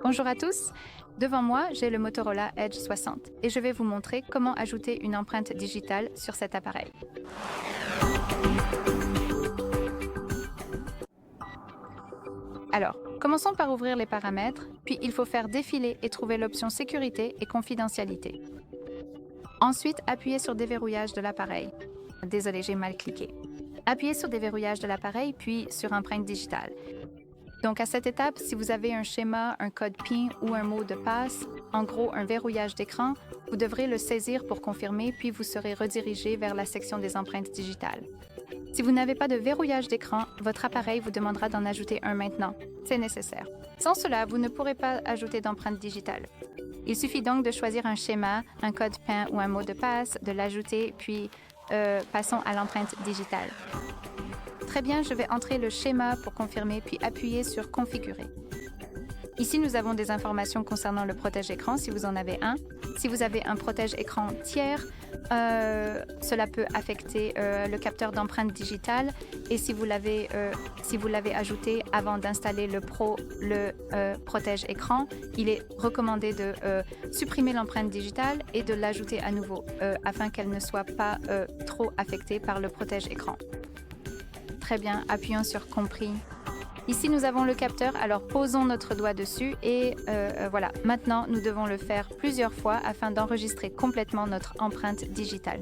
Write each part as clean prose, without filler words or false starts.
Bonjour à tous, devant moi j'ai le Motorola Edge 60 et je vais vous montrer comment ajouter une empreinte digitale sur cet appareil. Alors, commençons par ouvrir les paramètres, puis il faut faire défiler et trouver l'option sécurité et confidentialité. Ensuite, appuyez sur déverrouillage de l'appareil. Désolé, j'ai mal cliqué. Appuyez sur déverrouillage de l'appareil, puis sur empreinte digitale. Donc à cette étape, si vous avez un schéma, un code PIN ou un mot de passe, en gros un verrouillage d'écran, vous devrez le saisir pour confirmer, puis vous serez redirigé vers la section des empreintes digitales. Si vous n'avez pas de verrouillage d'écran, votre appareil vous demandera d'en ajouter un maintenant. C'est nécessaire. Sans cela, vous ne pourrez pas ajouter d'empreinte digitale. Il suffit donc de choisir un schéma, un code PIN ou un mot de passe, de l'ajouter, puis passons à l'empreinte digitale. Très bien, je vais entrer le schéma pour confirmer, puis appuyer sur Configurer. Ici, nous avons des informations concernant le protège-écran, si vous en avez un. Si vous avez un protège-écran tiers, cela peut affecter le capteur d'empreinte digitale. Et si vous l'avez ajouté avant d'installer le protège-écran, il est recommandé de supprimer l'empreinte digitale et de l'ajouter à nouveau, afin qu'elle ne soit pas trop affectée par le protège-écran. Très bien, appuyons sur Compris. Ici, nous avons le capteur, alors posons notre doigt dessus et voilà. Maintenant, nous devons le faire plusieurs fois afin d'enregistrer complètement notre empreinte digitale.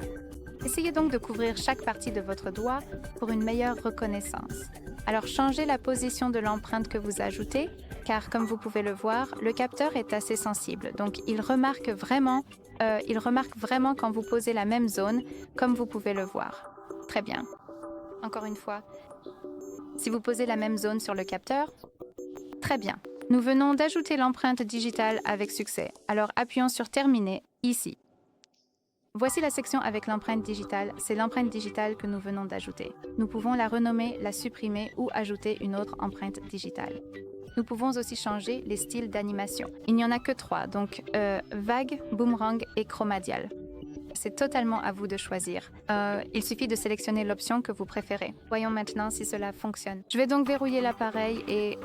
Essayez donc de couvrir chaque partie de votre doigt pour une meilleure reconnaissance. Alors, changez la position de l'empreinte que vous ajoutez, car comme vous pouvez le voir, le capteur est assez sensible. Donc, il remarque vraiment quand vous posez la même zone, comme vous pouvez le voir. Très bien. Encore une fois, si vous posez la même zone sur le capteur, très bien. Nous venons d'ajouter l'empreinte digitale avec succès. Alors appuyons sur Terminer, ici. Voici la section avec l'empreinte digitale. C'est l'empreinte digitale que nous venons d'ajouter. Nous pouvons la renommer, la supprimer ou ajouter une autre empreinte digitale. Nous pouvons aussi changer les styles d'animation. Il n'y en a que 3, donc vague, boomerang et chromadial. C'est totalement à vous de choisir. Il suffit de sélectionner l'option que vous préférez. Voyons maintenant si cela fonctionne. Je vais donc verrouiller l'appareil et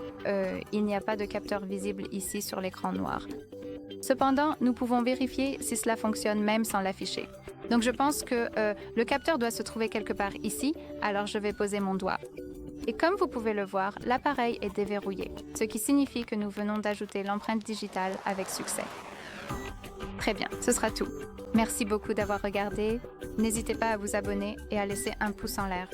il n'y a pas de capteur visible ici sur l'écran noir. Cependant, nous pouvons vérifier si cela fonctionne même sans l'afficher. Donc je pense que le capteur doit se trouver quelque part ici, alors je vais poser mon doigt. Et comme vous pouvez le voir, l'appareil est déverrouillé, ce qui signifie que nous venons d'ajouter l'empreinte digitale avec succès. Très bien, ce sera tout. Merci beaucoup d'avoir regardé. N'hésitez pas à vous abonner et à laisser un pouce en l'air.